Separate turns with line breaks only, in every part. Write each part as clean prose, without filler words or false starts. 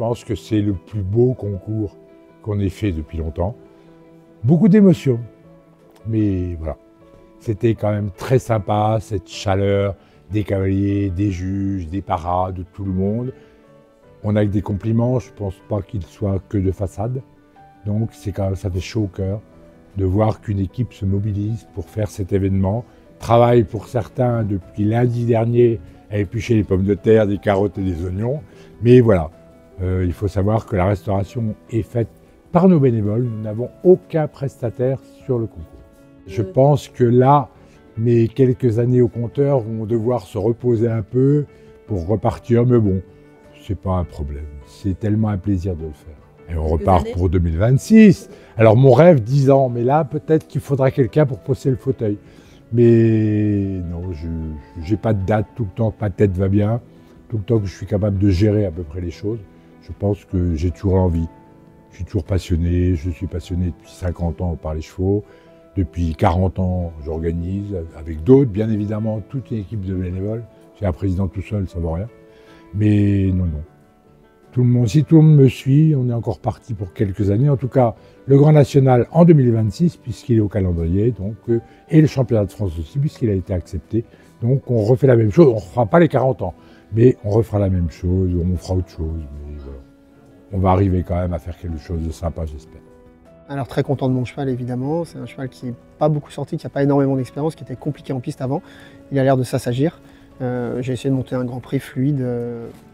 pense que c'est le plus beau concours qu'on ait fait depuis longtemps. Beaucoup d'émotions, mais voilà. C'était quand même très sympa, cette chaleur des cavaliers, des juges, des paras, de tout le monde. On a que des compliments, je ne pense pas qu'ils soient que de façade. Donc c'est quand même, ça fait chaud au cœur de voir qu'une équipe se mobilise pour faire cet événement. Travaille pour certains depuis lundi dernier à éplucher les pommes de terre, des carottes et des oignons. Mais voilà, il faut savoir que la restauration est faite par nos bénévoles. Nous n'avons aucun prestataire sur le concours. Je pense que là, mes quelques années au compteur vont devoir se reposer un peu pour repartir. Mais bon, c'est pas un problème. C'est tellement un plaisir de le faire. Et on repart pour 2026. Alors mon rêve, 10 ans. Mais là, peut-être qu'il faudra quelqu'un pour poser le fauteuil. Mais non, je n'ai pas de date tout le temps que ma tête va bien. Tout le temps que je suis capable de gérer à peu près les choses. Je pense que j'ai toujours l'envie. Je suis toujours passionné. Je suis passionné depuis 50 ans par les chevaux. Depuis 40 ans, j'organise avec d'autres, bien évidemment, toute une équipe de bénévoles. J'ai un président tout seul, ça ne vaut rien. Mais non. Tout le monde, si tout le monde me suit, on est encore parti pour quelques années. En tout cas, le Grand National en 2026, puisqu'il est au calendrier, donc, et le Championnat de France aussi, puisqu'il a été accepté. Donc on refait la même chose. On ne refera pas les 40 ans, mais on refera la même chose, on fera autre chose. Mais voilà. On va arriver quand même à faire quelque chose de sympa, j'espère.
Alors très content de mon cheval évidemment, c'est un cheval qui n'est pas beaucoup sorti, qui n'a pas énormément d'expérience, qui était compliqué en piste avant. Il a l'air de s'assagir. J'ai essayé de monter un Grand Prix fluide.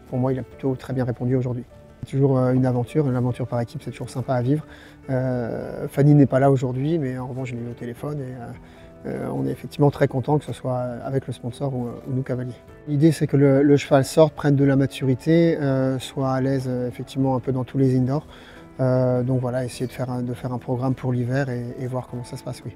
Pour moi, il a plutôt très bien répondu aujourd'hui. C'est toujours une aventure par équipe, c'est toujours sympa à vivre. Fanny n'est pas là aujourd'hui, mais en revanche, je l'ai eu au téléphone et on est effectivement très content que ce soit avec le sponsor ou nous cavaliers. L'idée, c'est que le cheval sorte, prenne de la maturité, soit à l'aise effectivement un peu dans tous les indoors. Donc voilà, essayer de faire un programme pour l'hiver et voir comment ça se passe, oui.